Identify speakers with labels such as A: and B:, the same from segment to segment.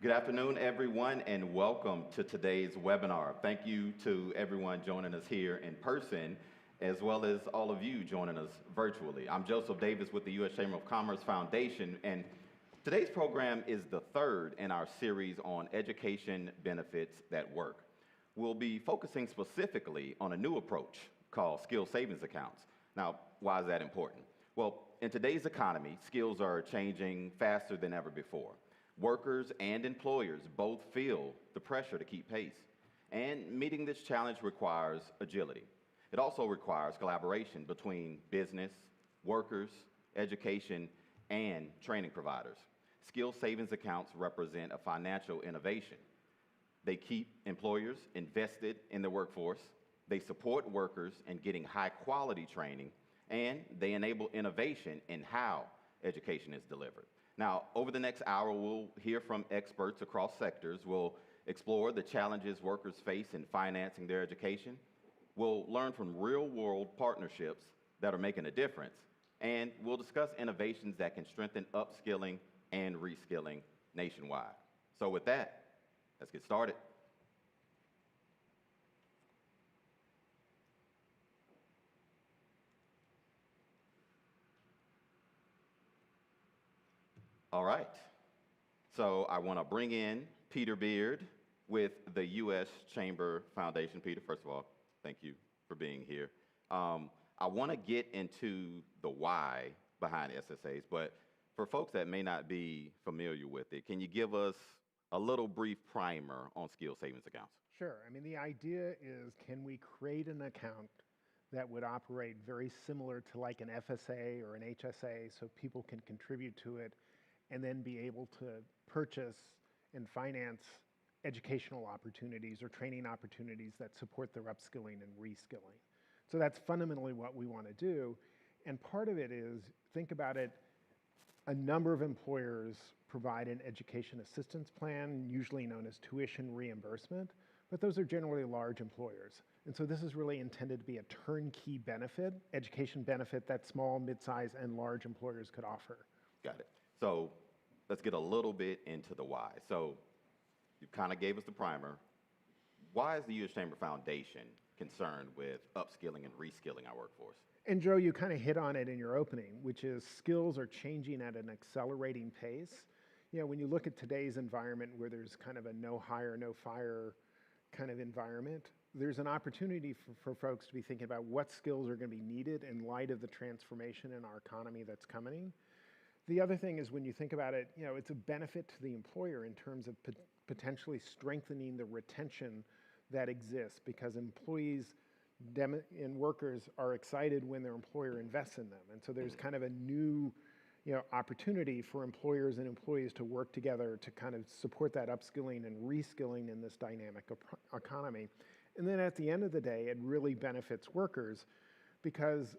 A: Good afternoon, everyone, and welcome to today's webinar. Thank you to everyone joining us here in person, as well as all of you joining us virtually. I'm Joseph Davis with the U.S. Chamber of Commerce Foundation, and today's program is the third in our series on education benefits that work. We'll be focusing specifically on a new approach called skill savings accounts. Now, why is that important? Well, in today's economy, skills are changing faster than ever before. Workers and employers both feel the pressure to keep pace, and meeting this challenge requires agility. It also requires collaboration between business, workers, education, and training providers. Skill savings accounts represent a financial innovation. They keep employers invested in their workforce, they support workers in getting high-quality training, and they enable innovation in how education is delivered. Now, over the next hour, we'll hear from experts across sectors. We'll explore the challenges workers face in financing their education. We'll learn from real-world partnerships that are making a difference. And we'll discuss innovations that can strengthen upskilling and reskilling nationwide. So with that, let's get started. All right. So I want to bring in Peter Beard with the U.S. Chamber Foundation. Peter, first of all, thank you for being here. I want to get into the why behind SSAs, but for folks that may not be familiar with it, can you give us a little brief primer on skill savings accounts?
B: Sure. I mean, the idea is, can we create an account that would operate very similar to like an FSA or an HSA so people can contribute to it and then be able to purchase and finance educational opportunities or training opportunities that support their upskilling and reskilling. So that's fundamentally what we want to do. And part of it is, think about it, a number of employers provide an education assistance plan, usually known as tuition reimbursement, but those are generally large employers. And so this is really intended to be a turnkey benefit, education benefit that small, mid-size, and large employers could offer.
A: Got it. So let's get a little bit into the why. So you kind of gave us the primer. Why is the U.S. Chamber Foundation concerned with upskilling and reskilling our workforce?
B: And Joe, you kind of hit on it in your opening, which is skills are changing at an accelerating pace. You know, when you look at today's environment where there's kind of a no hire, no fire kind of environment, there's an opportunity for folks to be thinking about what skills are going to be needed in light of the transformation in our economy that's coming. The other thing is, when you think about it, you know, it's a benefit to the employer in terms of potentially strengthening the retention that exists, because employees and workers are excited when their employer invests in them. And so there's kind of a new, opportunity for employers and employees to work together to kind of support that upskilling and reskilling in this dynamic economy. And then at the end of the day, it really benefits workers because,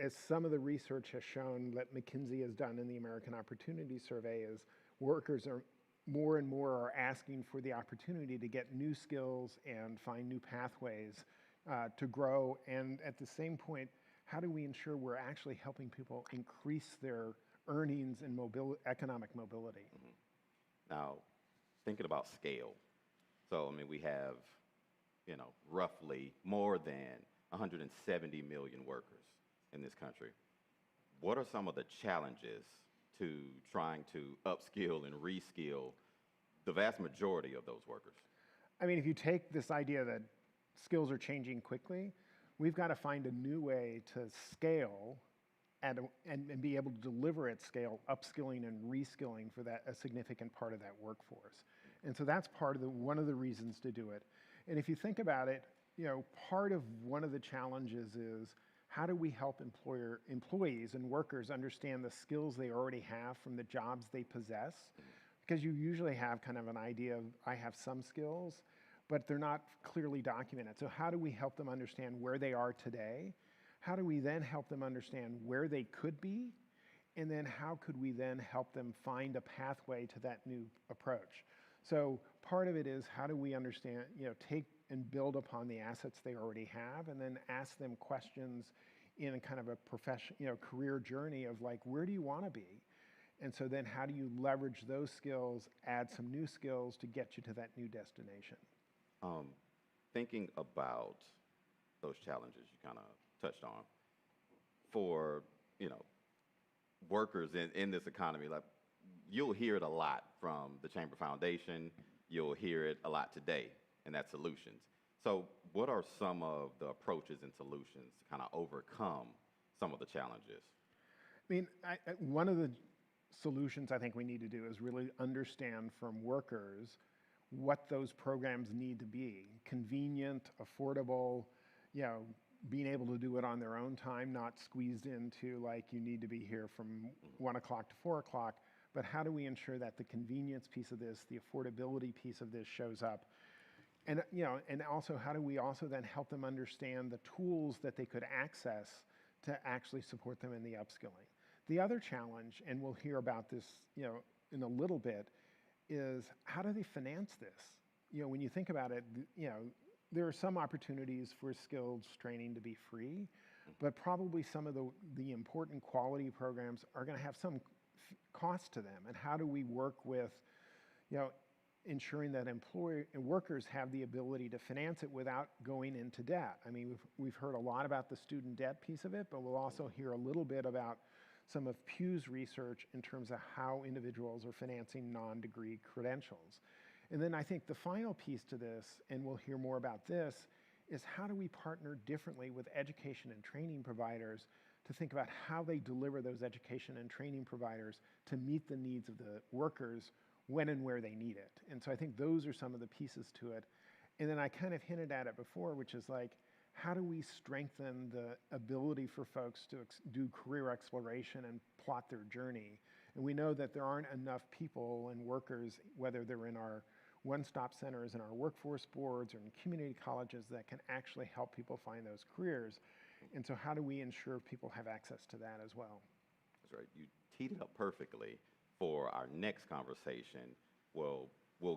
B: as some of the research has shown that McKinsey has done in the American Opportunity Survey, is workers are more and more are asking for the opportunity to get new skills and find new pathways to grow. And at the same point, how do we ensure we're actually helping people increase their earnings and economic mobility?
A: Mm-hmm. Now, thinking about scale. So, I mean, we have, roughly more than 170 million workers in this country. What are some of the challenges to trying to upskill and reskill the vast majority of those workers?
B: I mean, if you take this idea that skills are changing quickly, we've got to find a new way to scale and be able to deliver at scale upskilling and reskilling for a significant part of that workforce. And so that's one of the reasons to do it. And if you think about it, part of one of the challenges is, how do we help employees and workers understand the skills they already have from the jobs they possess? Because you usually have kind of an idea of, I have some skills, but they're not clearly documented. So how do we help them understand where they are today? How do we then help them understand where they could be? And then how could we then help them find a pathway to that new approach? So part of it is, how do we understand, take and build upon the assets they already have, and then ask them questions in kind of a career journey of like, where do you want to be? And so then how do you leverage those skills, add some new skills to get you to that new destination?
A: Um, Thinking about those challenges you kind of touched on for, you know, workers in this economy, like you'll hear it a lot from the Chamber Foundation, you'll hear it a lot today, and that's solutions. So what are some of the approaches and solutions to kind of overcome some of the challenges?
B: I mean, one of the solutions I think we need to do is really understand from workers what those programs need to be. Convenient, affordable, you know, being able to do it on their own time, not squeezed into like you need to be here from 1 o'clock to 4 o'clock. But how do we ensure that the convenience piece of this, the affordability piece of this shows up? And, you know, and also how do we also then help them understand the tools that they could access to actually support them in the upskilling? The other challenge, and we'll hear about this, you know, in a little bit, is how do they finance this? You know, when you think about it, you know, there are some opportunities for skills training to be free, but probably some of the important quality programs are going to have some cost to them. And how do we work with, you know, ensuring that workers have the ability to finance it without going into debt? I mean, we've heard a lot about the student debt piece of it, but we'll also hear a little bit about some of Pew's research in terms of how individuals are financing non-degree credentials. And then I think the final piece to this, and we'll hear more about this, is how do we partner differently with education and training providers to think about how they deliver those education and training providers to meet the needs of the workers when and where they need it. And so I think those are some of the pieces to it. And then I kind of hinted at it before, which is like, how do we strengthen the ability for folks to do career exploration and plot their journey? And we know that there aren't enough people and workers, whether they're in our one-stop centers, in our workforce boards, or in community colleges, that can actually help people find those careers. And so how do we ensure people have access to that as well?
A: That's right. You teed it up perfectly for our next conversation. We'll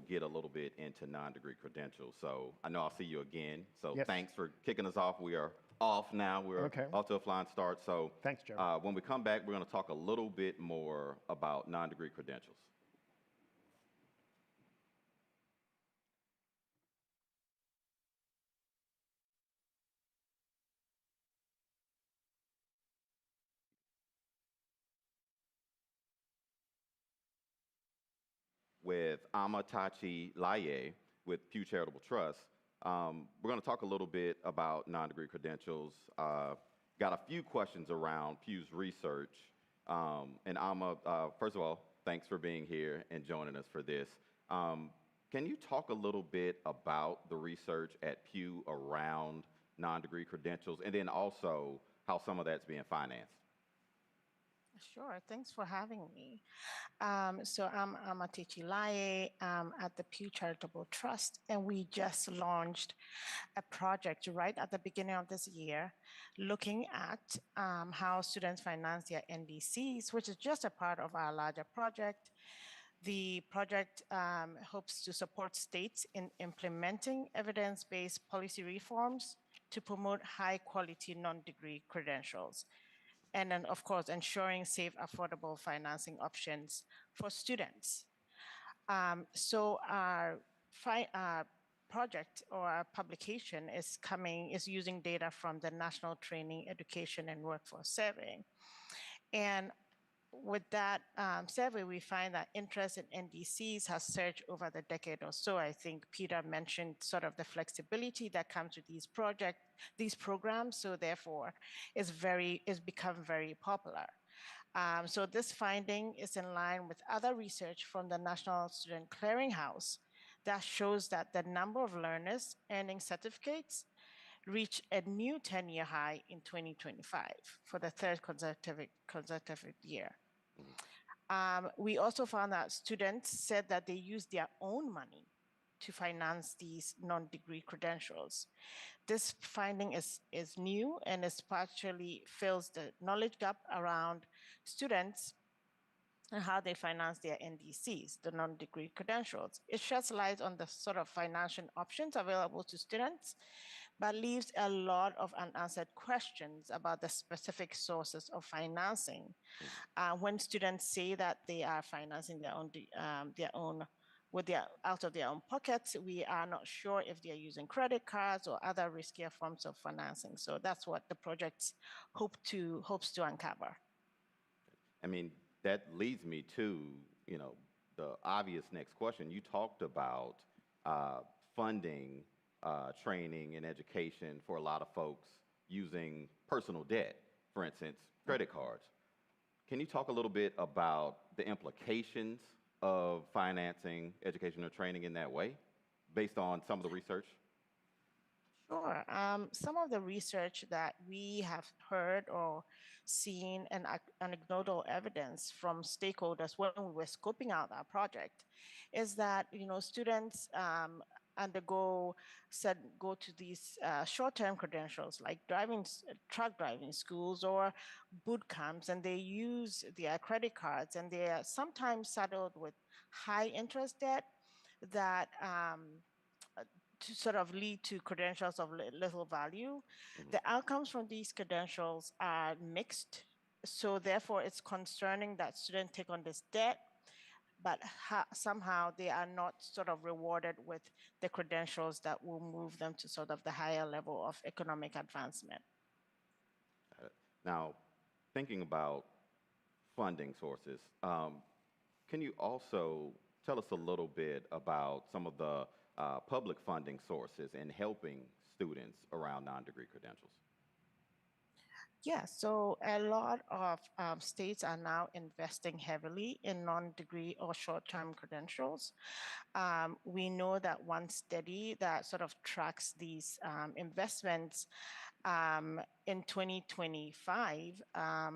A: get a little bit into non-degree credentials. So I know I'll see you again. So
B: Yes.
A: Thanks for kicking us off. We are off now. We're
B: Okay.
A: off to a flying start. So
B: Thanks, Joe.
A: when we come back, we're going to talk a little bit more about non-degree credentials. With Amatachi Laye with Pew Charitable Trust. We're going to talk a little bit about non-degree credentials. Got a few questions around Pew's research. And Ama, first of all, thanks for being here and joining us for this. Can you talk a little bit about the research at Pew around non-degree credentials, and then also how some of that's being financed?
C: Sure, thanks for having me. So I'm Amatichi Laye at the Pew Charitable Trust, and we just launched a project right at the beginning of this year looking at how students finance their NDCs, which is just a part of our larger project. The project hopes to support states in implementing evidence-based policy reforms to promote high-quality non-degree credentials. And then, of course, ensuring safe, affordable financing options for students. So our project or our publication is using data from the National Training, Education, and Workforce Survey. And with that survey, we find that interest in NDCs has surged over the decade or so. I think Peter mentioned sort of the flexibility that comes with these programs. So therefore, it's become very popular. So this finding is in line with other research from the National Student Clearinghouse that shows that the number of learners earning certificates reached a new 10-year high in 2025 for the third consecutive year. We also found that students said that they use their own money to finance these non-degree credentials. This finding is new and partially fills the knowledge gap around students and how they finance their NDCs, the non-degree credentials. It sheds light on the sort of financial options available to students but leaves a lot of unanswered questions about the specific sources of financing. When students say that they are financing their own with their out of their own pockets, we are not sure if they are using credit cards or other riskier forms of financing. So that's what the project hopes to uncover.
A: I mean, that leads me to, the obvious next question. You talked about funding, training, and education for a lot of folks using personal debt, for instance, credit cards. Can you talk a little bit about the implications of financing education or training in that way, based on some of the research?
C: Sure. Some of the research that we have heard or seen and anecdotal evidence from stakeholders when we were scoping out our project is that students go to these short-term credentials like truck driving schools or boot camps, and they use their credit cards, and they are sometimes saddled with high interest debt that to sort of lead to credentials of little value. The outcomes from these credentials are mixed. So therefore, it's concerning that students take on this debt, but somehow they are not sort of rewarded with the credentials that will move them to sort of the higher level of economic advancement.
A: Now, thinking about funding sources, can you also tell us a little bit about some of the public funding sources in helping students around non-degree credentials?
C: Yeah, so a lot of states are now investing heavily in non-degree or short-term credentials. We know that one study that sort of tracks these investments in 2025,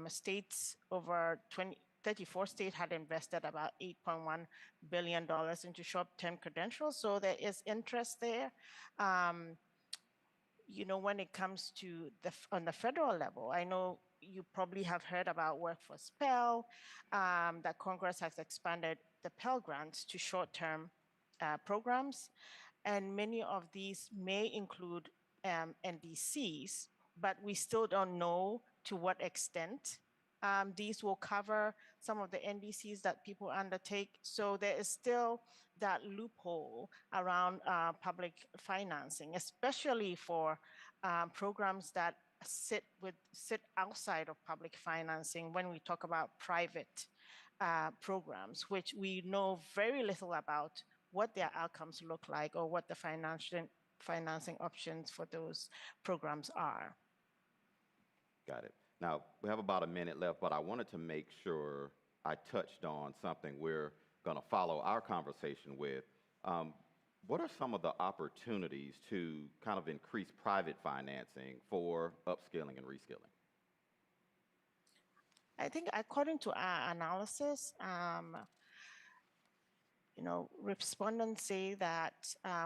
C: states over 34 states had invested about $8.1 billion into short-term credentials. So there is interest there. When it comes to on the federal level, I know you probably have heard about Workforce Pell, that Congress has expanded the Pell grants to short-term programs. And many of these may include NDCs, but we still don't know to what extent these will cover some of the NDCs that people undertake. So there is still that loophole around public financing, especially for programs that sit outside of public financing when we talk about private programs, which we know very little about what their outcomes look like or what the financing options for those programs are.
A: Got it. Now, we have about a minute left, but I wanted to make sure I touched on something we're going to follow our conversation with. What are some of the opportunities to kind of increase private financing for upskilling and reskilling?
C: I think according to our analysis, respondents say that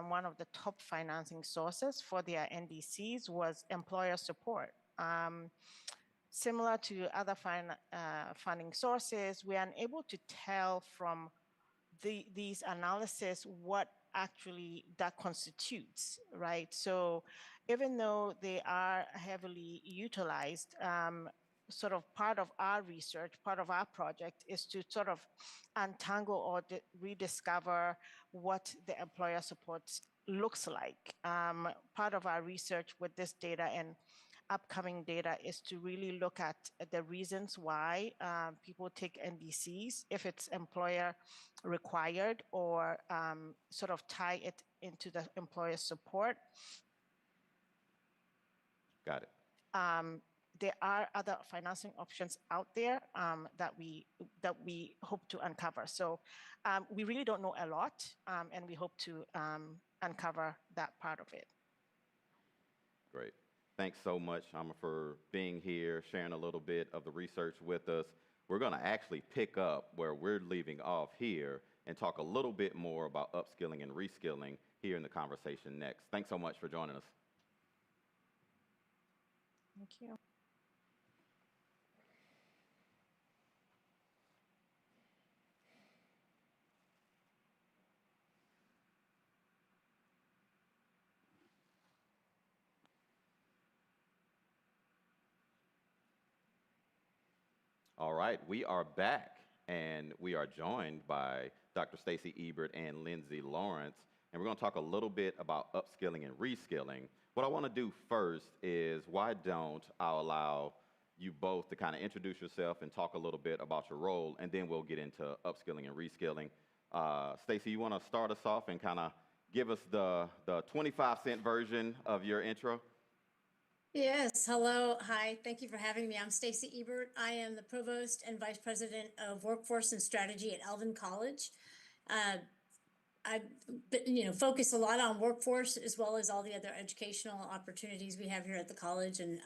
C: one of the top financing sources for their NDCs was employer support. Similar to other funding sources, we are unable to tell from these analysis what actually that constitutes, right? So even though they are heavily utilized, sort of part of our research, part of our project is to sort of untangle or rediscover what the employer support looks like. Part of our research with this data and upcoming data is to really look at the reasons why people take NDCs, if it's employer required, or sort of tie it into the employer support.
A: Got it.
C: There are other financing options out there that we hope to uncover. So we really don't know a lot, and we hope to uncover that part of it.
A: Great. Thanks so much, Ama, for being here, sharing a little bit of the research with us. We're going to actually pick up where we're leaving off here and talk a little bit more about upskilling and reskilling here in the conversation next. Thanks so much for joining us.
C: Thank you.
A: All right, we are back, and we are joined by Dr. Stacy Ebert and Lindsay Lawrence, and we're going to talk a little bit about upskilling and reskilling. What I want to do first is, why don't I allow you both to kind of introduce yourself and talk a little bit about your role, and then we'll get into upskilling and reskilling. Stacy, you want to start us off and kind of give us the 25-cent version of your intro?
D: Yes, hello, hi, thank you for having me. I'm Stacy Ebert. I am the Provost and Vice President of Workforce and Strategy at Alvin College. I focus a lot on workforce as well as all the other educational opportunities we have here at the college. And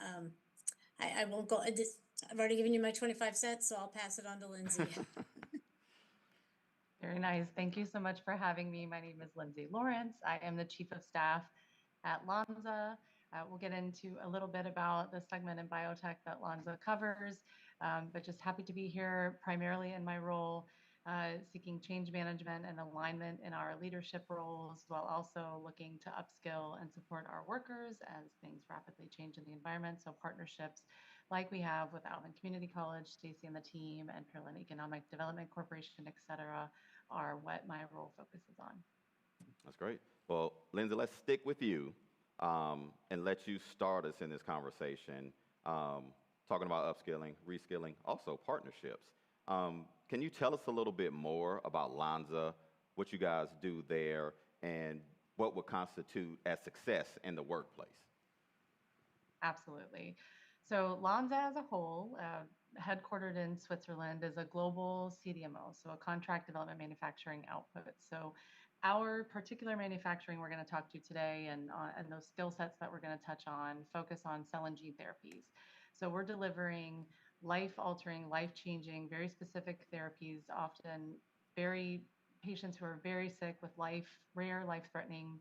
D: I won't go, I've already given you my 25 cents, so I'll pass it on to Lindsay.
E: Very nice. Thank you so much for having me. My name is Lindsay Lawrence. I am the Chief of Staff at Lonza. We'll get into a little bit about the segment in biotech that Lonza covers, but just happy to be here primarily in my role, seeking change management and alignment in our leadership roles, while also looking to upskill and support our workers as things rapidly change in the environment. So partnerships like we have with Alvin Community College, Stacy and the team, and Pearland Economic Development Corporation, et cetera, are what my role focuses on.
A: That's great. Well, Lindsay, let's stick with you. And let you start us in this conversation, talking about upskilling, reskilling, also partnerships. Can you tell us a little bit more about Lonza, what you guys do there, and what would constitute as success in the workplace?
E: Absolutely. So Lonza as a whole, headquartered in Switzerland, is a global CDMO, so a contract development manufacturing output. So our particular manufacturing we're going to talk to today, and those skill sets that we're going to touch on, focus on cell and gene therapies. So we're delivering life-altering, life-changing, very specific therapies, often patients who are very sick with rare, life-threatening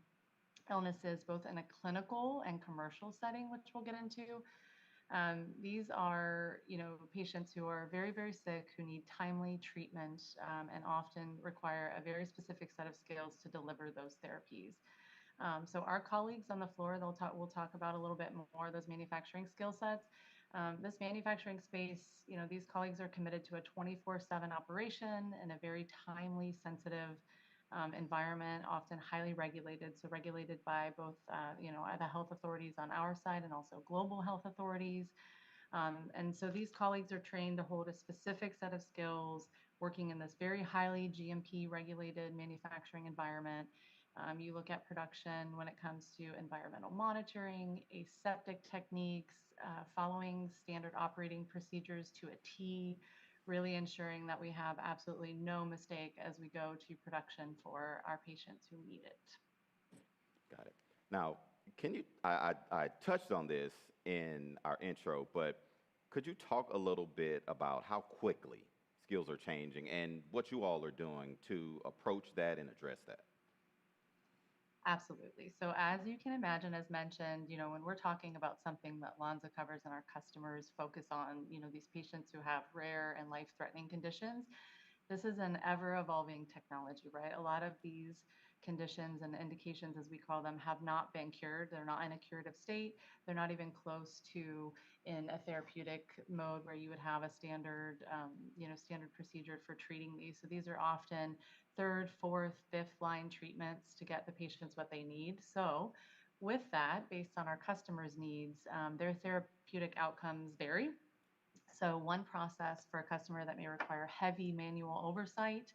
E: illnesses, both in a clinical and commercial setting, which we'll get into. These are, patients who are very, very sick, who need timely treatment, and often require a very specific set of skills to deliver those therapies. So our colleagues on the floor, we'll talk about a little bit more of those manufacturing skill sets. This manufacturing space, these colleagues are committed to a 24/7 operation in a very timely, sensitive environment, often highly regulated, so regulated by both, the health authorities on our side and also global health authorities. And so these colleagues are trained to hold a specific set of skills, working in this very highly GMP regulated manufacturing environment. You look at production when it comes to environmental monitoring, aseptic techniques, following standard operating procedures to a T, really ensuring that we have absolutely no mistake as we go to production for our patients who need it.
A: Got it. Now, I touched on this in our intro, but could you talk a little bit about how quickly skills are changing and what you all are doing to approach that and address that?
E: Absolutely. So as you can imagine, as mentioned, when we're talking about something that Lonza covers and our customers focus on, these patients who have rare and life-threatening conditions, this is an ever-evolving technology, right? A lot of these conditions and indications, as we call them, have not been cured. They're not in a curative state. They're not even close to in a therapeutic mode where you would have a standard procedure for treating these. So these are often third, fourth, fifth line treatments to get the patients what they need. So with that, based on our customers' needs, their therapeutic outcomes vary. So one process for a customer that may require heavy manual oversight,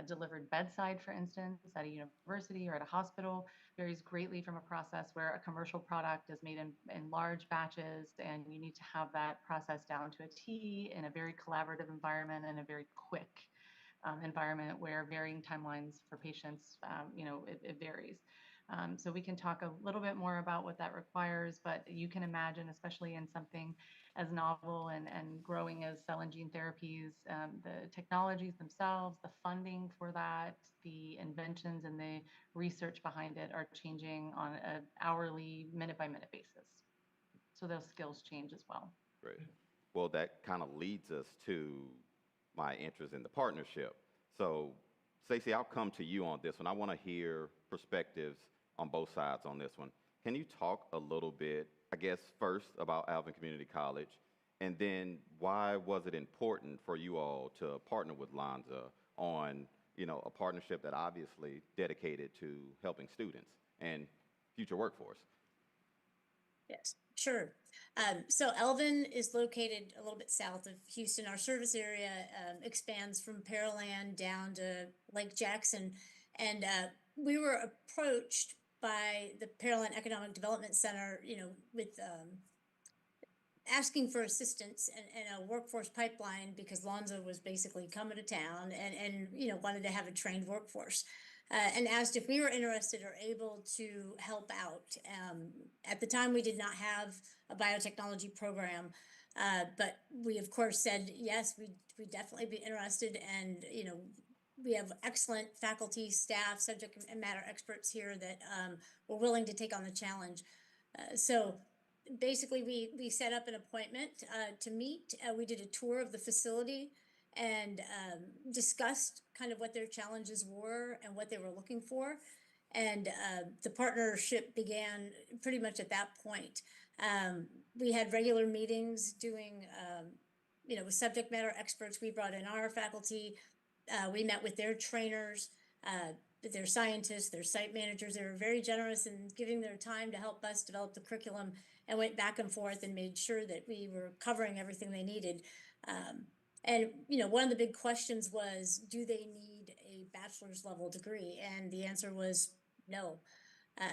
E: delivered bedside, for instance, at a university or at a hospital, varies greatly from a process where a commercial product is made in large batches, and you need to have that process down to a T in a very collaborative environment and a very quick environment where varying timelines for patients, it varies. So we can talk a little bit more about what that requires, but you can imagine, especially in something as novel and growing as cell and gene therapies, the technologies themselves, the funding for that, the inventions and the research behind it are changing on an hourly, minute-by-minute basis. So those skills change as well.
A: Great. Well, that kind of leads us to my interest in the partnership. So, Stacey, I'll come to you on this one. I want to hear perspectives on both sides on this one. Can you talk a little bit, I guess, first about Alvin Community College And then why was it important for you all to partner with Lonza on, a partnership that obviously dedicated to helping students and future workforce?
D: Yes, sure. So Elvin is located a little bit south of Houston. Our service area expands from Pearland down to Lake Jackson. And we were approached by the Pearland Economic Development Center, with asking for assistance and a workforce pipeline because Lonza was basically coming to town and wanted to have a trained workforce. And asked if we were interested or able to help out. At the time, we did not have a biotechnology program, but we of course said yes, we'd definitely be interested. And we have excellent faculty, staff, subject matter experts here that were willing to take on the challenge. So basically, we set up an appointment to meet. We did a tour of the facility and discussed kind of what their challenges were and what they were looking for. And the partnership began pretty much at that point. We had regular meetings doing, with subject matter experts. We brought in our faculty. We met with their trainers, their scientists, their site managers. They were very generous in giving their time to help us develop the curriculum, and went back and forth and made sure that we were covering everything they needed. And one of the big questions was, do they need a bachelor's level degree? And the answer was no.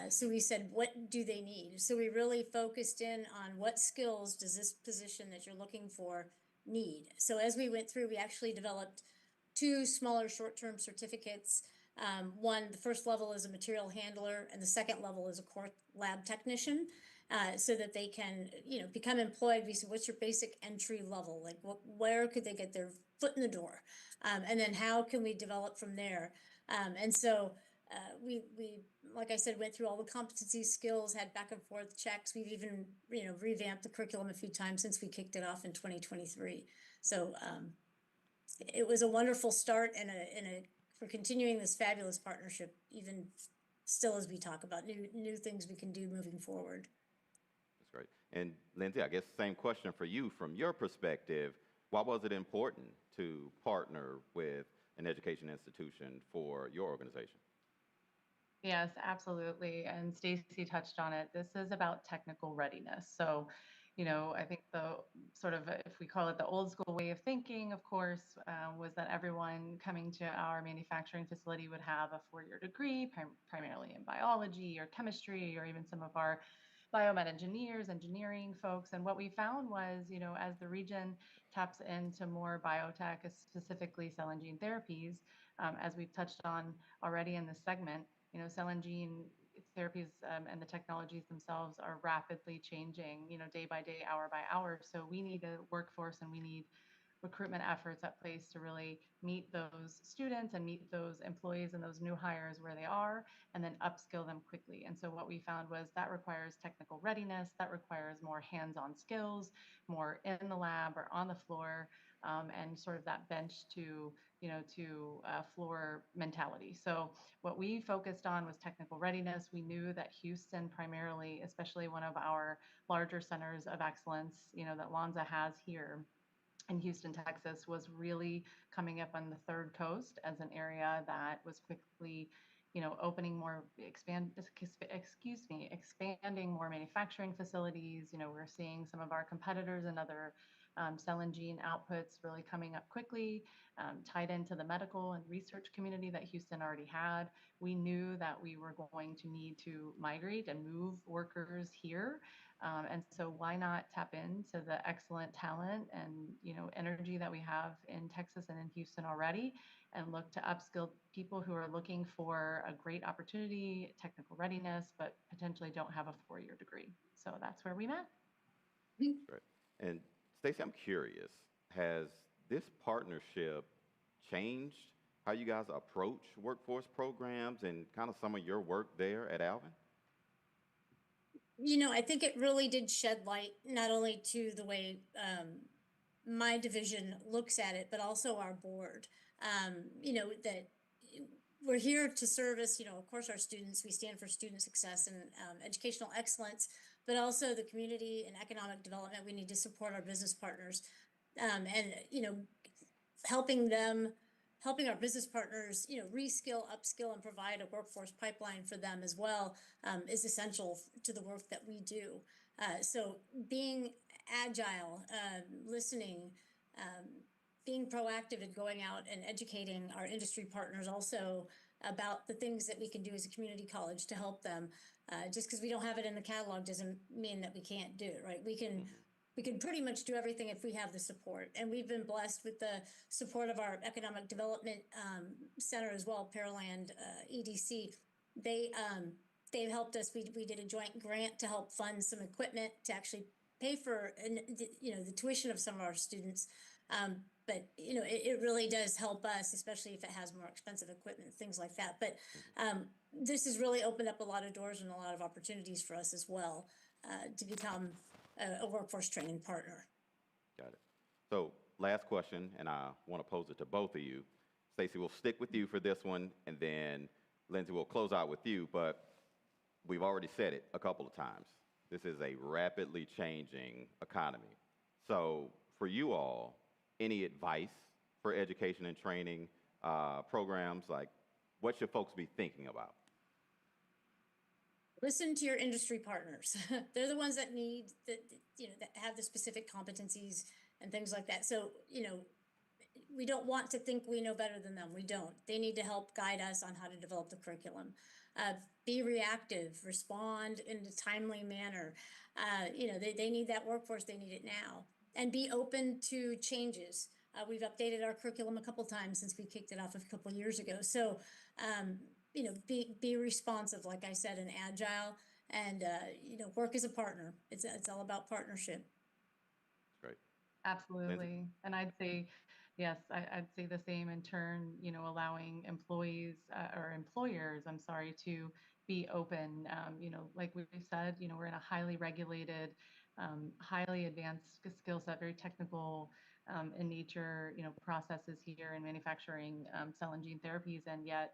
D: So we said, what do they need? So we really focused in on what skills does this position that you're looking for need? So as we went through, we actually developed 2 smaller short-term certificates. One, the first level is a material handler, and the second level is a core lab technician. So that they can, become employed. We said, what's your basic entry level? Like, where could they get their foot in the door? And then how can we develop from there? And so we, like I said, went through all the competency skills, had back and forth checks. We've even, revamped the curriculum a few times since we kicked it off in 2023. So it was a wonderful start, and for continuing this fabulous partnership, even still as we talk about new things we can do moving forward.
A: That's great. And Lindsay, I guess same question for you from your perspective. Why was it important to partner with an education institution for your organization?
E: Yes, absolutely. And Stacy touched on it. This is about technical readiness. So, I think the sort of, if we call it the old school way of thinking, of course, was that everyone coming to our manufacturing facility would have a 4-year degree, primarily in biology or chemistry, or even some of our biomed engineers, engineering folks. And what we found was, as the region taps into more biotech, specifically cell and gene therapies, as we've touched on already in this segment, cell and gene therapies and the technologies themselves are rapidly changing, day by day, hour by hour. So we need a workforce, and we need recruitment efforts at place to really meet those students and meet those employees and those new hires where they are, and then upskill them quickly. And so what we found was that requires technical readiness, that requires more hands-on skills, more in the lab or on the floor, and sort of that bench to floor mentality. So what we focused on was technical readiness. We knew that Houston primarily, especially one of our larger centers of excellence, that Lonza has here in Houston, Texas, was really coming up on the Third Coast as an area that was quickly, opening more, expanding more manufacturing facilities. We're seeing some of our competitors and other cell and gene outputs really coming up quickly, tied into the medical and research community that Houston already had. We knew that we were going to need to migrate and move workers here. And so why not tap into the excellent talent and energy that we have in Texas and in Houston already, and look to upskill people who are looking for a great opportunity, technical readiness, but potentially don't have a 4-year degree. So that's where we met.
A: Great. And Stacey, I'm curious, has this partnership changed how you guys approach workforce programs and kind of some of your work there at Alvin?
D: I think it really did shed light not only to the way my division looks at it, but also our board. That we're here to service, of course, our students. We stand for student success and educational excellence, but also the community and economic development. We need to support our business partners, and helping them, helping our business partners, reskill, upskill, and provide a workforce pipeline for them as well, is essential to the work that we do. So being agile, listening, being proactive and going out and educating our industry partners also about the things that we can do as a community college to help them. Just because we don't have it in the catalog doesn't mean that we can't do it, right? We can pretty much do everything if we have the support. And we've been blessed with the support of our Economic Development Center as well, Pearland EDC. They've helped us. We did a joint grant to help fund some equipment to actually pay for the tuition of some of our students. But it really does help us, especially if it has more expensive equipment, things like that. But this has really opened up a lot of doors and a lot of opportunities for us as well, to become a workforce training partner.
A: Got it. So last question, and I want to pose it to both of you. Stacey, we'll stick with you for this one, and then Lindsay will close out with you. But we've already said it a couple of times. This is a rapidly changing economy. So for you all, any advice for education and training programs? Like, what should folks be thinking about?
D: Listen to your industry partners. They're the ones that that have the specific competencies and things like that. So, we don't want to think we know better than them. We don't. They need to help guide us on how to develop the curriculum. Be reactive, respond in a timely manner. They need that workforce. They need it now. And be open to changes. We've updated our curriculum a couple times since we kicked it off a couple years ago. So, be responsive, like I said, and agile, and work as a partner. It's all about partnership.
A: Great.
E: Absolutely.
A: Lindsay?
E: And I'd say, yes, I'd say the same in turn, allowing employees or employers, I'm sorry, to be open. Like we've said, we're in a highly regulated, highly advanced skill set, very technical in nature, processes here in manufacturing cell and gene therapies. And yet,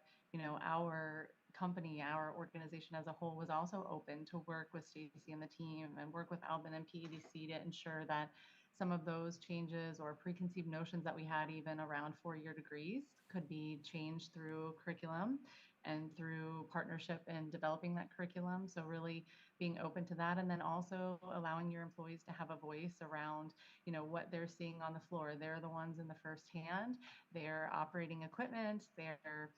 E: our company, our organization as a whole was also open to work with Stacey and the team and work with Alvin and PEDC to ensure that some of those changes or preconceived notions that we had even around 4-year degrees could be changed through curriculum and through partnership in developing that curriculum. So really being open to that, and then also allowing your employees to have a voice around, what they're seeing on the floor. They're the ones in the first hand. They're operating equipment. They're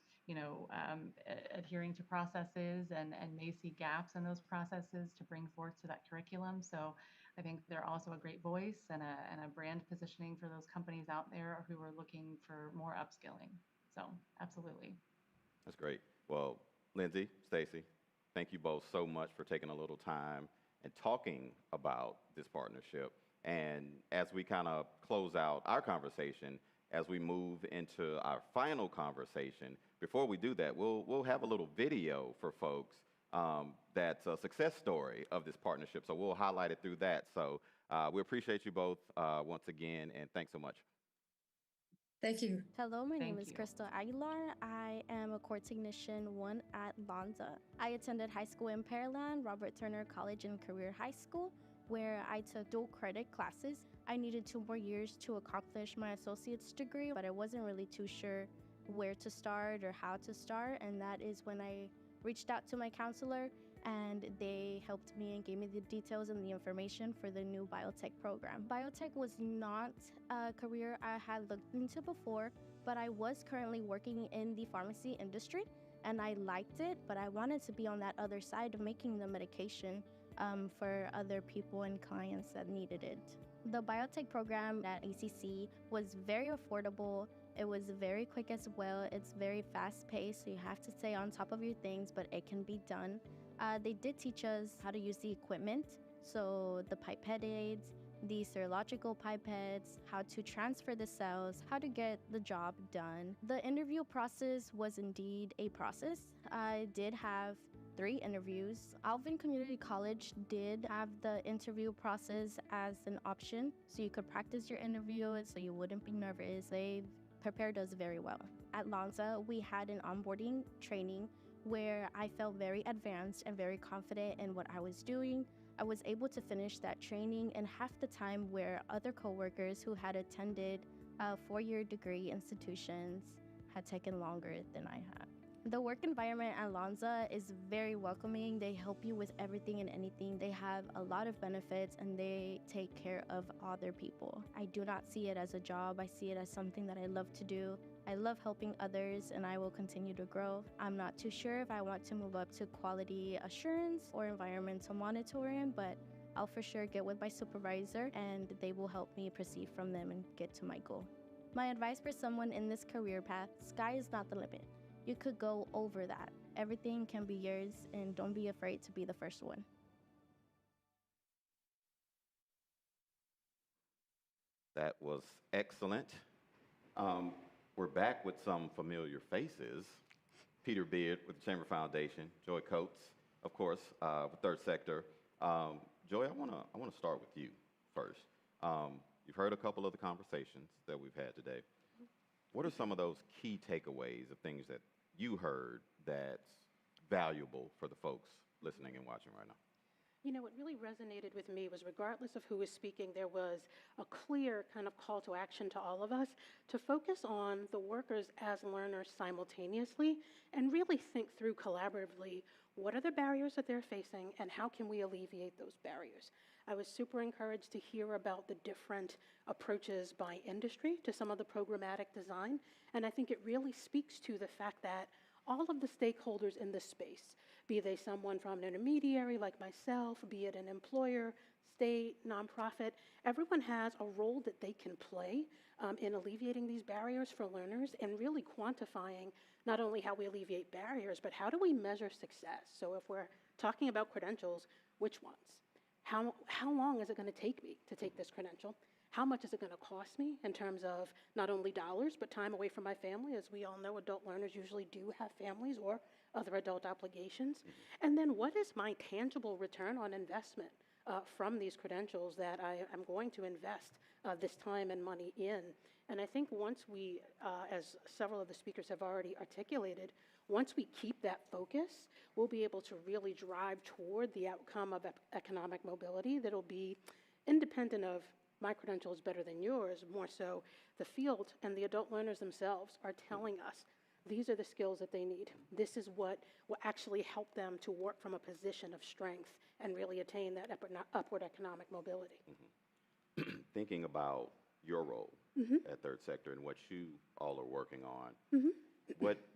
E: adhering to processes and may see gaps in those processes to bring forth to that curriculum. So I think they're also a great voice and a brand positioning for those companies out there who are looking for more upskilling. So absolutely.
A: That's great. Well, Lindsay, Stacey, thank you both so much for taking a little time and talking about this partnership. And as we kind of close out our conversation, as we move into our final conversation, before we do that, we'll have a little video for folks that's a success story of this partnership. So we'll highlight it through that. So we appreciate you both once again, and thanks so much.
D: Thank you.
F: Hello, my name
E: Thank
F: is
E: you.
F: Crystal Aguilar. I am a core technician 1 at Lonza. I attended high school in Pearland, Robert Turner College and Career High School, where I took dual credit classes. I needed 2 more years to accomplish my associate's degree, but I wasn't really too sure where to start or how to start, and that is when I reached out to my counselor, and they helped me and gave me the details and the information for the new biotech program. Biotech was not a career I had looked into before, but I was currently working in the pharmacy industry, and I liked it, but I wanted to be on that other side of making the medication for other people and clients that needed it. The biotech program at ACC was very affordable. It was very quick as well. It's very fast-paced, so you have to stay on top of your things, but it can be done. They did teach us how to use the equipment, so the pipette aids, the serological pipettes, how to transfer the cells, how to get the job done. The interview process was indeed a process. I did have 3 interviews. Alvin Community College did have the interview process as an option, so you could practice your interview so you wouldn't be nervous. They prepared us very well. At Lonza, we had an onboarding training where I felt very advanced and very confident in what I was doing. I was able to finish that training in half the time where other coworkers who had attended 4-year degree institutions had taken longer than I had. The work environment at Lonza is very welcoming. They help you with everything and anything. They have a lot of benefits and they take care of other people. I do not see it as a job. I see it as something that I love to do. I love helping others and I will continue to grow. I'm not too sure if I want to move up to quality assurance or environmental monitoring, but I'll for sure get with my supervisor and they will help me proceed from them and get to my goal. My advice for someone in this career path, sky is not the limit. You could go over that. Everything can be yours, and don't be afraid to be the first one.
A: That was excellent. We're back with some familiar faces. Peter Beard with the Chamber Foundation, Joy Coates, of course, with Third Sector. Joy, I wanna start with you first. You've heard a couple of the conversations that we've had today. What are some of those key takeaways of things that you heard that's valuable for the folks listening and watching right now?
G: You know, what really resonated with me was regardless of who was speaking, there was a clear kind of call to action to all of us to focus on the workers as learners simultaneously and really think through collaboratively what are the barriers that they're facing and how can we alleviate those barriers. I was super encouraged to hear about the different approaches by industry to some of the programmatic design, and I think it really speaks to the fact that all of the stakeholders in this space, be they someone from an intermediary like myself, be it an employer, state, nonprofit, everyone has a role that they can play in alleviating these barriers for learners and really quantifying not only how we alleviate barriers, but how do we measure success? So if we're talking about credentials, which ones? How long is it going to take me to take this credential? How much is it going to cost me in terms of not only dollars, but time away from my family? As we all know, adult learners usually do have families or other adult obligations. And then what is my tangible return on investment from these credentials that I'm going to invest this time and money in? And I think once we, as several of the speakers have already articulated, once we keep that focus, we'll be able to really drive toward the outcome of economic mobility that'll be independent of my credential is better than yours, more so the field and the adult learners themselves are telling us these are the skills that they need. This is what will actually help them to work from a position of strength and really attain that upward economic mobility.
A: Mm-hmm. Thinking about your role at Third Sector and what you all are working on,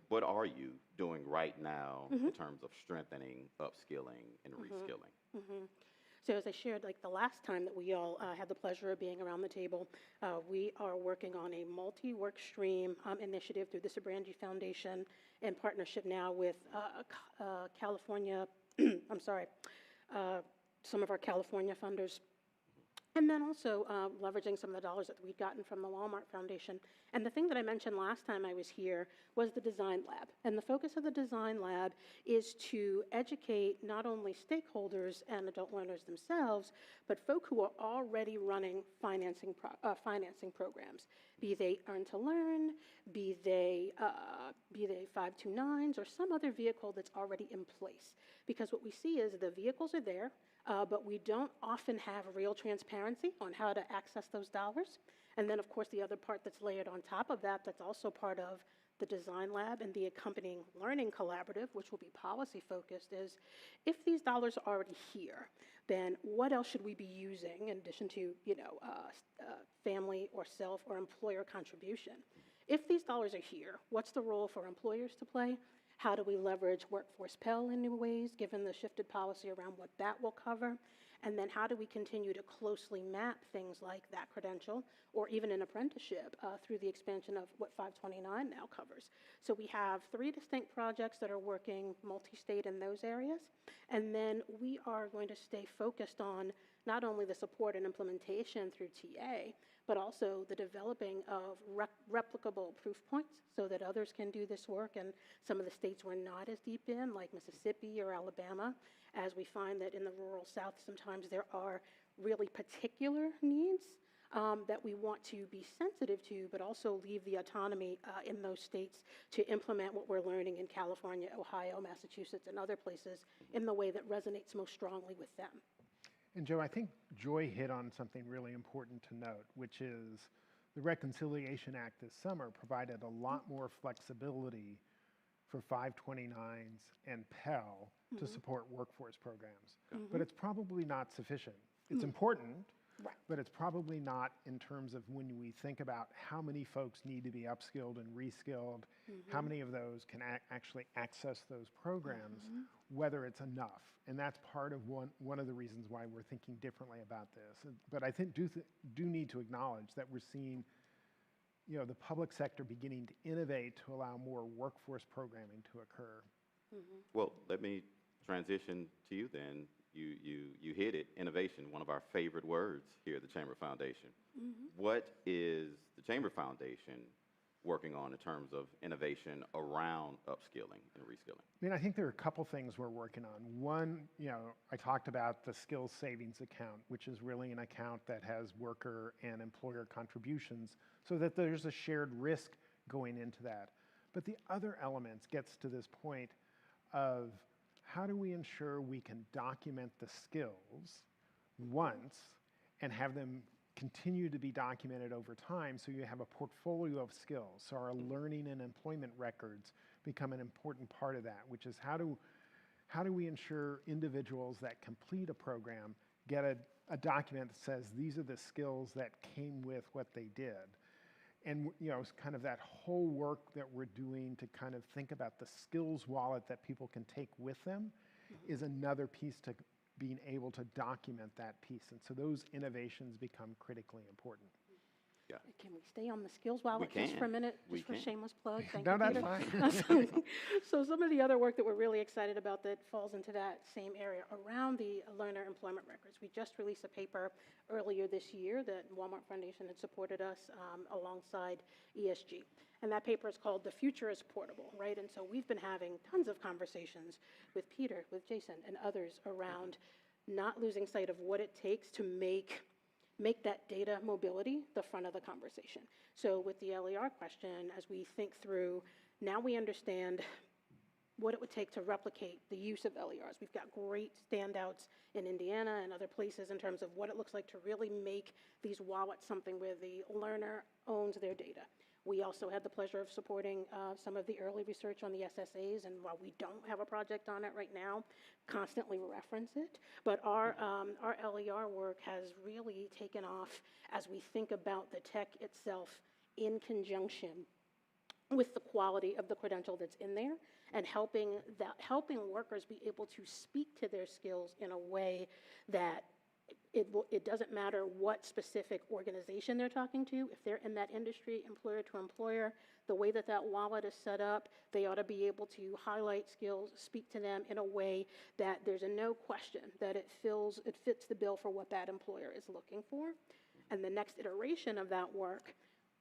A: what are you doing right now in terms of strengthening, upskilling, and reskilling?
G: So as I shared, like the last time that we all had the pleasure of being around the table, we are working on a multi-work stream initiative through the Sabrangi Foundation in partnership now with California, I'm sorry, some of our California funders. And then also leveraging some of the dollars that we'd gotten from the Walmart Foundation. And the thing that I mentioned last time I was here was the Design Lab. And the focus of the Design Lab is to educate not only stakeholders and adult learners themselves, but folk who are already running financing programs, be they Earn to Learn, be they 529s, or some other vehicle that's already in place. Because what we see is the vehicles are there, but we don't often have real transparency on how to access those dollars. And then, of course, the other part that's layered on top of that, that's also part of the Design Lab and the accompanying learning collaborative, which will be policy focused, is if these dollars are already here, then what else should we be using in addition to, family or self or employer contribution? If these dollars are here, what's the role for employers to play? How do we leverage Workforce Pell in new ways, given the shifted policy around what that will cover? And then how do we continue to closely map things like that credential or even an apprenticeship through the expansion of what 529 now covers? So we have 3 distinct projects that are working multi-state in those areas. And then we are going to stay focused on not only the support and implementation through TA, but also the developing of replicable proof points so that others can do this work. And some of the states we're not as deep in, like Mississippi or Alabama, as we find that in the rural South, sometimes there are really particular needs that we want to be sensitive to, but also leave the autonomy in those states to implement what we're learning in California, Ohio, Massachusetts, and other places in the way that resonates most strongly with them.
B: And Joe, I think Joy hit on something really important to note, which is the Reconciliation Act this summer provided a lot more flexibility for 529s and Pell to support workforce programs. But it's probably not sufficient. It's important,
D: Right.
B: but it's probably not in terms of when we think about how many folks need to be upskilled and reskilled, how many of those can actually access those programs, whether it's enough. And that's part of one of the reasons why we're thinking differently about this. But I think do need to acknowledge that we're seeing, you know, the public sector beginning to innovate to allow more workforce programming to occur.
A: Well, let me transition to you then. You hit it, innovation, one of our favorite words here at the Chamber Foundation. What is the Chamber Foundation working on in terms of innovation around upskilling and reskilling?
B: I mean, I think there are a couple things we're working on. One, you know, I talked about the skills savings account, which is really an account that has worker and employer contributions so that there's a shared risk going into that. But the other elements gets to this point of how do we ensure we can document the skills once and have them continue to be documented over time so you have a portfolio of skills. So our learning and employment records become an important part of that, which is how do we ensure individuals that complete a program get a document that says these are the skills that came with what they did. And you know, it's kind of that whole work that we're doing to kind of think about the skills wallet that people can take with them is another piece to being able to document that piece. And so those innovations become critically important.
A: Yeah.
G: Can we stay on the skills wallet just for a
A: can.
G: minute?
A: We
G: Just for a
A: can.
G: shameless plug? Thank
B: No,
G: you,
B: that's
G: Peter.
B: fine.
G: So some of the other work that we're really excited about that falls into that same area around the learner employment records. We just released a paper earlier this year that Walmart Foundation had supported us alongside ESG. And that paper is called The Future is Portable, right? And so we've been having tons of conversations with Peter, with Jason, and others around not losing sight of what it takes to make that data mobility the front of the conversation. So with the LER question, as we think through, now we understand what it would take to replicate the use of LERs. We've got great standouts in Indiana and other places in terms of what it looks like to really make these wallets something where the learner owns their data. We also had the pleasure of supporting some of the early research on the SSAs, and while we don't have a project on it right now, constantly reference it. But our LER work has really taken off as we think about the tech itself in conjunction with the quality of the credential that's in there and helping workers be able to speak to their skills in a way that it doesn't matter what specific organization they're talking to. If they're in that industry, employer to employer, the way that wallet is set up, they ought to be able to highlight skills, speak to them in a way that there's no question that it fits the bill for what that employer is looking for. And the next iteration of that work,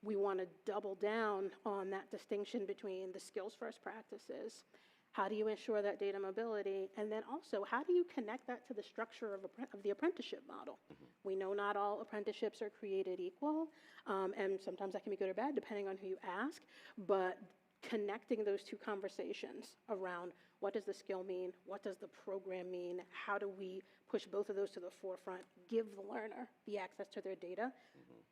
G: we want to double down on that distinction between the skills first practices. How do you ensure that data mobility? And then also, how do you connect that to the structure of the apprenticeship model? We know not all apprenticeships are created equal, and sometimes that can be good or bad depending on who you ask, but connecting those two conversations around what does the skill mean, what does the program mean, how do we push both of those to the forefront, give the learner the access to their data.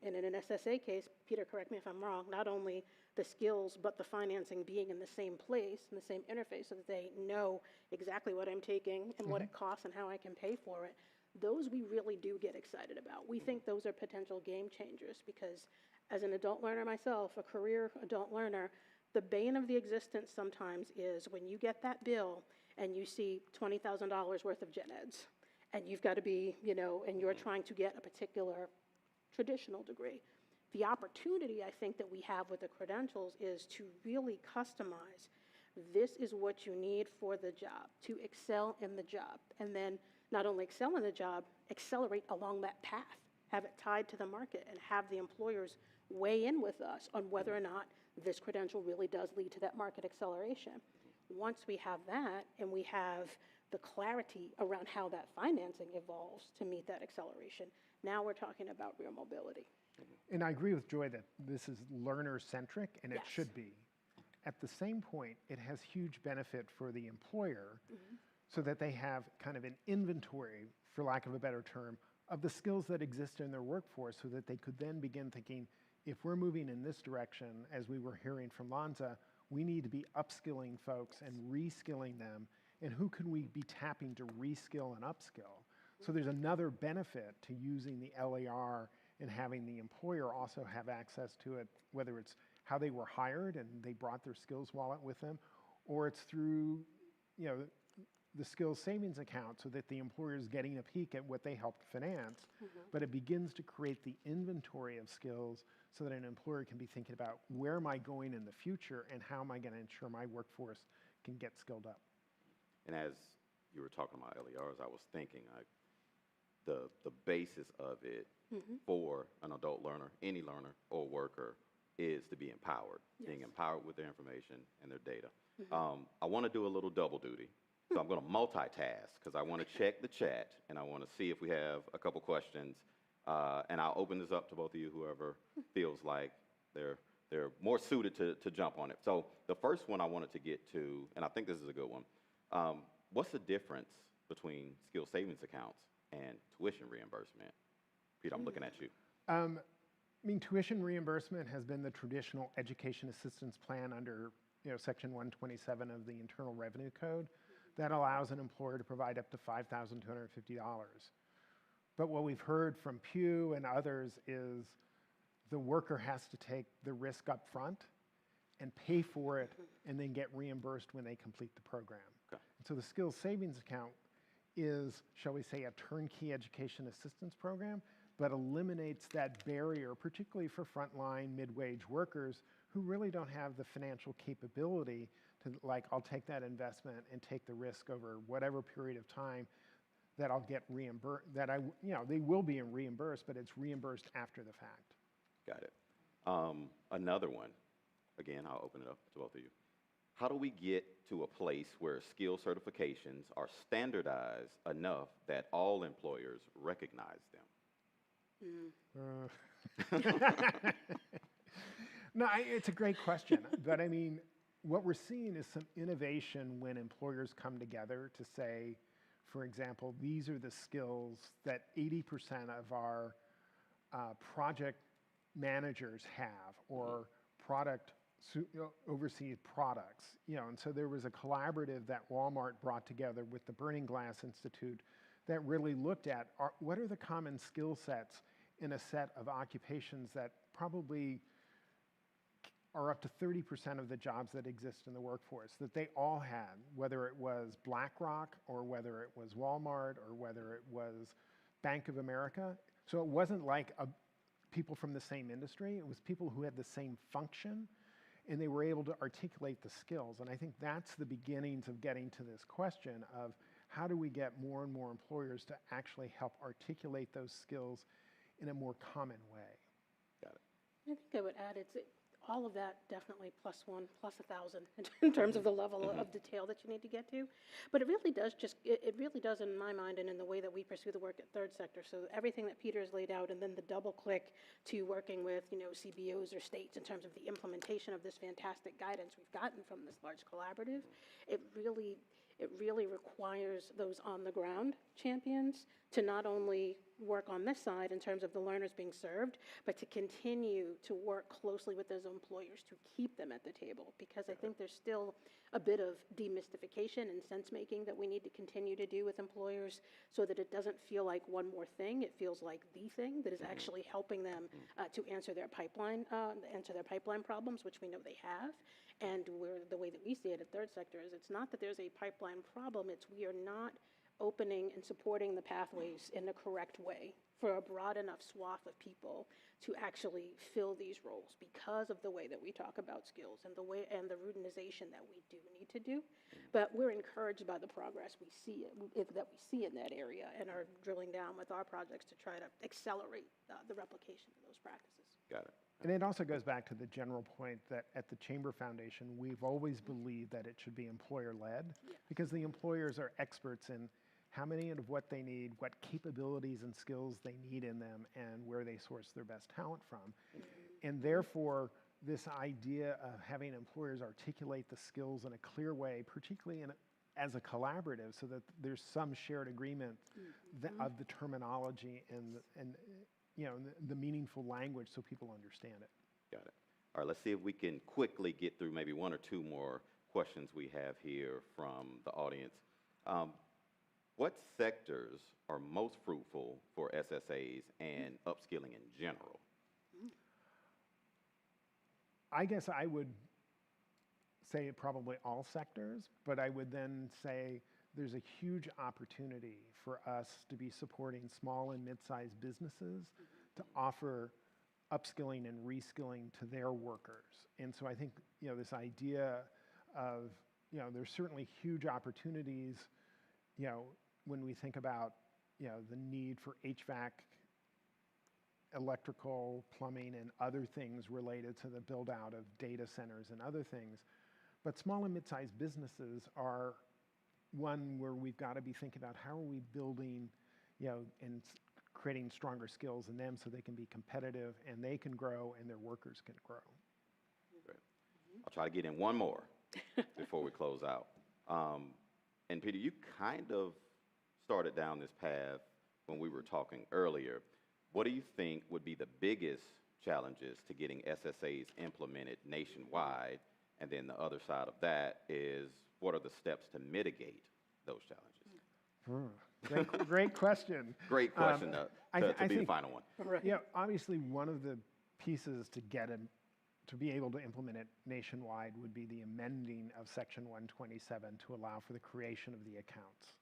G: And in an SSA case, Peter, correct me if I'm wrong, not only the skills, but the financing being in the same place, in the same interface, so that they know exactly what I'm taking and what it costs and how I can pay for it. Those we really do get excited about. We think those are potential game changers because as an adult learner myself, a career adult learner, the bane of the existence sometimes is when you get that bill and you see $20,000 worth of gen eds and you've got to be, and you're trying to get a particular traditional degree. The opportunity I think that we have with the credentials is to really customize. This is what you need for the job, to excel in the job. And then not only excel in the job, accelerate along that path, have it tied to the market and have the employers weigh in with us on whether or not this credential really does lead to that market acceleration. Once we have that and we have the clarity around how that financing evolves to meet that acceleration, now we're talking about real mobility.
B: And I agree with Joy that this is learner-centric, and it should be. At the same point, it has huge benefit for the employer so that they have kind of an inventory, for lack of a better term, of the skills that exist in their workforce so that they could then begin thinking, if we're moving in this direction, as we were hearing from Lanza, we need to be upskilling folks and reskilling them, and who can we be tapping to reskill and upskill? So there's another benefit to using the LAR and having the employer also have access to it, whether it's how they were hired and they brought their skills wallet with them, or it's through, you know, the skills savings account so that the employer is getting a peek at what they helped finance, but it begins to create the inventory of skills so that an employer can be thinking about where am I going in the future and how am I going to ensure my workforce can get skilled up.
A: And as you were talking about LERs, I was thinking the basis of it for an adult learner, any learner or worker, is to be empowered, being empowered with their information and their data. I want to do a little double duty. So I'm going to multitask because I want to check the chat and I want to see if we have a couple questions. And I'll open this up to both of you, whoever feels like they're more suited to jump on it. So the first one I wanted to get to, and I think this is a good one, what's the difference between skill savings accounts and tuition reimbursement? Peter, I'm looking at you.
B: I mean, tuition reimbursement has been the traditional education assistance plan under, you know, Section 127 of the Internal Revenue Code that allows an employer to provide up to $5,250. But what we've heard from Pew and others is the worker has to take the risk up front and pay for it and then get reimbursed when they complete the program.
A: Okay.
B: So the skills savings account is, shall we say, a turnkey education assistance program, but eliminates that barrier, particularly for frontline mid-wage workers who really don't have the financial capability to, like, I'll take that investment and take the risk over whatever period of time that I'll get reimbursed, that they will be reimbursed, but it's reimbursed after the fact.
A: Got it. Another one, again, I'll open it up to both of you. How do we get to a place where skill certifications are standardized enough that all employers recognize them?
B: No, it's a great question, but I mean, what we're seeing is some innovation when employers come together to say, for example, these are the skills that 80% of our project managers have, or oversee products, you know. And so there was a collaborative that Walmart brought together with the Burning Glass Institute that really looked at what are the common skill sets in a set of occupations that probably are up to 30% of the jobs that exist in the workforce, that they all had, whether it was BlackRock or whether it was Walmart or whether it was Bank of America. So it wasn't like people from the same industry, it was people who had the same function, and they were able to articulate the skills. And I think that's the beginnings of getting to this question of how do we get more and more employers to actually help articulate those skills in a more common way.
A: Got it.
G: I think I would add, it's all of that definitely plus 1,000 in terms of the level of detail that you need to get to. But it really does it really does in my mind and in the way that we pursue the work at Third Sector. So everything that Peter has laid out, and then the double click to working with, you know, CBOs or states in terms of the implementation of this fantastic guidance we've gotten from this large collaborative, it really requires those on the ground champions to not only work on this side in terms of the learners being served, but to continue to work closely with those employers to keep them at the table. Because I think there's still a bit of demystification and sense making that we need to continue to do with employers so that it doesn't feel like one more thing. It feels like the thing that is actually helping them to answer their pipeline problems, which we know they have. And the way that we see it at Third Sector is it's not that there's a pipeline problem, it's we are not opening and supporting the pathways in the correct way for a broad enough swath of people to actually fill these roles because of the way that we talk about skills and the way and the routinization that we do need to do. But we're encouraged by the progress we see in that area and are drilling down with our projects to try to accelerate the replication of those practices.
A: Got it.
B: And it also goes back to the general point that at the Chamber Foundation, we've always believed that it should be employer-led, because the employers are experts in how many of what they need, what capabilities and skills they need in them, and where they source their best talent from. And therefore, this idea of having employers articulate the skills in a clear way, particularly in as a collaborative so that there's some shared agreement of the terminology and you know, the meaningful language so people understand it.
A: Got it. All right, let's see if we can quickly get through maybe one or two more questions we have here from the audience. What sectors are most fruitful for SSAs and upskilling in general?
B: I guess I would say probably all sectors, but I would then say there's a huge opportunity for us to be supporting small and mid-sized businesses to offer upskilling and reskilling to their workers. And so I think, you know, this idea of, you know, there's certainly huge opportunities, you know, when we think about, you know, the need for HVAC, electrical, plumbing, and other things related to the build out of data centers and other things. But small and mid-sized businesses are one where we've got to be thinking about how are we building, you know, and creating stronger skills in them so they can be competitive and they can grow and their workers can grow.
A: Great. I'll try to get in one more before we close out. And Peter, you kind of started down this path when we were talking earlier. What do you think would be the biggest challenges to getting SSAs implemented nationwide? And then the other side of that is, what are the steps to mitigate those challenges?
B: Great question.
A: Great question to be the
B: think,
A: final one.
G: Right.
B: Yeah, obviously one of the pieces to get to be able to implement it nationwide would be the amending of Section 127 to allow for the creation of the accounts.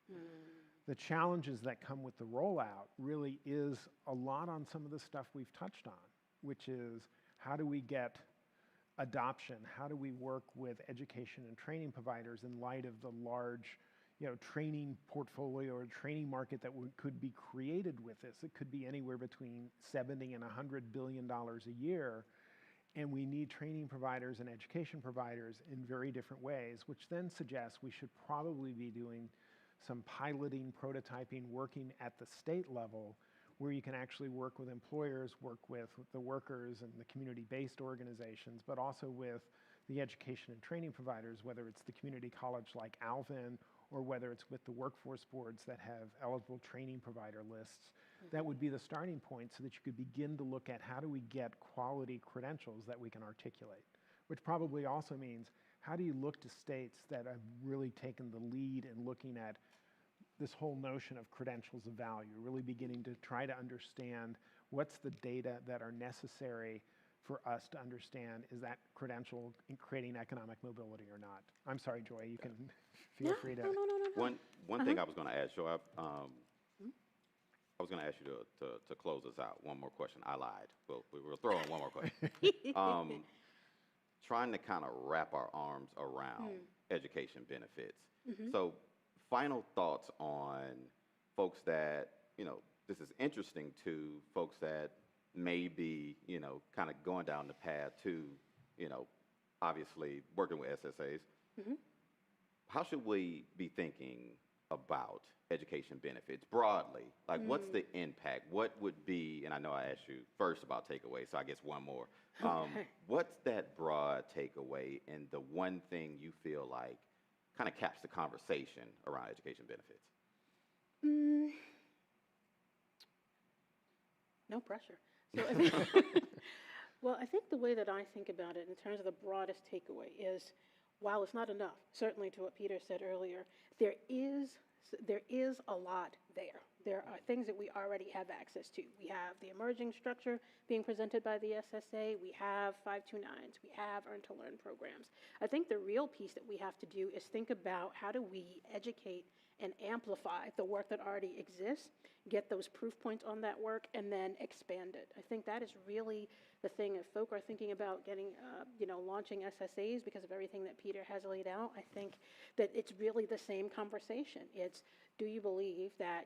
B: The challenges that come with the rollout really is a lot on some of the stuff we've touched on, which is how do we get adoption? How do we work with education and training providers in light of the large, you know, training portfolio or training market that could be created with this? It could be anywhere between 70 and $100 billion a year. And we need training providers and education providers in very different ways, which then suggests we should probably be doing some piloting, prototyping, working at the state level where you can actually work with employers, work with the workers and the community-based organizations, but also with the education and training providers, whether it's the community college like Alvin or whether it's with the workforce boards that have eligible training provider lists. That would be the starting point so that you could begin to look at how do we get quality credentials that we can articulate, which probably also means how do you look to states that have really taken the lead in looking at this whole notion of credentials of value, really beginning to try to understand what's the data that are necessary for us to understand is that credential in creating economic mobility or not. I'm sorry, Joy, you can feel free to.
A: One thing I was going to ask, Joy, I was going to ask you to close us out. One more question. I lied. We'll throw in one more question. Trying to kind of wrap our arms around education benefits. So final thoughts on folks that, you know, this is interesting to folks that may be, you know, kind of going down the path to, you know, obviously working with SSAs. How should we be thinking about education benefits broadly? Like, what's the impact? What would be, and I know I asked you first about takeaway, so I guess one more. What's that broad takeaway and the one thing you feel like kind of caps the conversation around education benefits?
G: No pressure. So, well, I think the way that I think about it in terms of the broadest takeaway is, while it's not enough, certainly to what Peter said earlier, there is a lot there. There are things that we already have access to. We have the emerging structure being presented by the SSA. We have 529s. We have Earn to Learn programs. I think the real piece that we have to do is think about how do we educate and amplify the work that already exists, get those proof points on that work, and then expand it. I think that is really the thing. If folk are thinking about getting, launching SSAs because of everything that Peter has laid out, I think that it's really the same conversation. It's, do you believe that,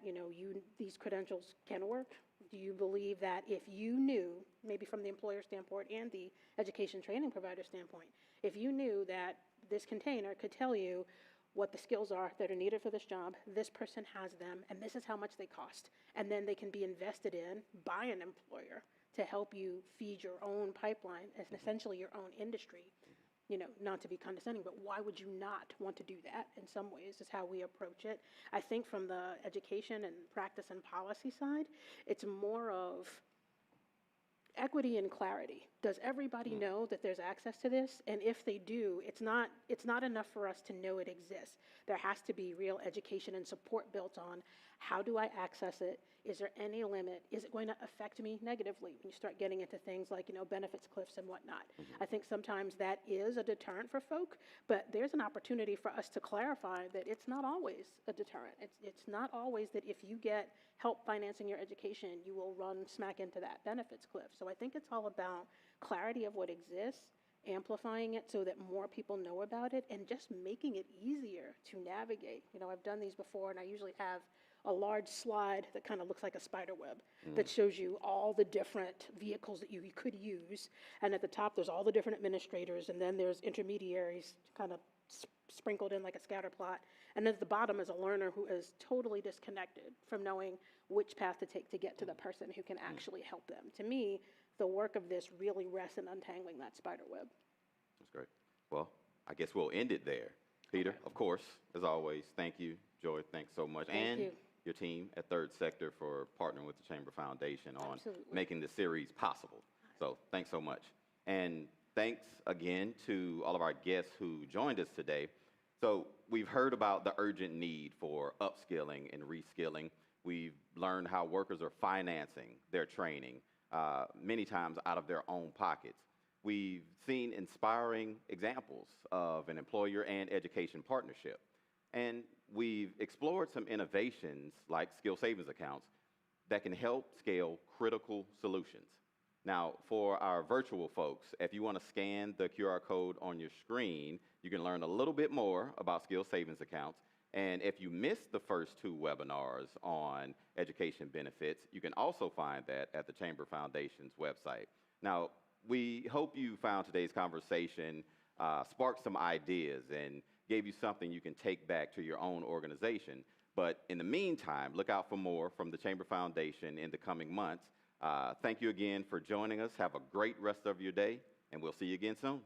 G: these credentials can work? Do you believe that if you knew, maybe from the employer standpoint and the education training provider standpoint, if you knew that this container could tell you what the skills are that are needed for this job, this person has them, and this is how much they cost, and then they can be invested in by an employer to help you feed your own pipeline and essentially your own industry, not to be condescending, but why would you not want to do that in some ways is how we approach it. I think from the education and practice and policy side, it's more of equity and clarity. Does everybody know that there's access to this? And if they do, it's not enough for us to know it exists. There has to be real education and support built on how do I access it? Is there any limit? Is it going to affect me negatively when you start getting into things like, benefits cliffs and whatnot? I think sometimes that is a deterrent for folk, but there's an opportunity for us to clarify that it's not always a deterrent. It's not always that if you get help financing your education, you will run smack into that benefits cliff. So I think it's all about clarity of what exists, amplifying it so that more people know about it, and just making it easier to navigate. I've done these before, and I usually have a large slide that kind of looks like a spider web that shows you all the different vehicles that you could use. And at the top, there's all the different administrators, and then there's intermediaries kind of sprinkled in like a scatter plot. And at the bottom is a learner who is totally disconnected from knowing which path to take to get to the person who can actually help them. To me, the work of this really rests in untangling that spider web.
A: That's great. Well, I guess we'll end it there. Peter, of course, as always, thank you. Joy, thanks so much.
G: Thank you.
A: Your team at Third Sector for partnering with the Chamber Foundation on
G: Absolutely.
A: making this series possible. So thanks so much. And thanks again to all of our guests who joined us today. So we've heard about the urgent need for upskilling and reskilling. We've learned how workers are financing their training, many times out of their own pockets. We've seen inspiring examples of an employer and education partnership. And we've explored some innovations like skill savings accounts that can help scale critical solutions. Now, for our virtual folks, if you want to scan the QR code on your screen, you can learn a little bit more about skill savings accounts. And if you missed the first two webinars on education benefits, you can also find that at the Chamber Foundation's website. Now, we hope you found today's conversation sparked some ideas and gave you something you can take back to your own organization. But in the meantime, look out for more from the Chamber Foundation in the coming months. Thank you again for joining us. Have a great rest of your day, and we'll see you again soon.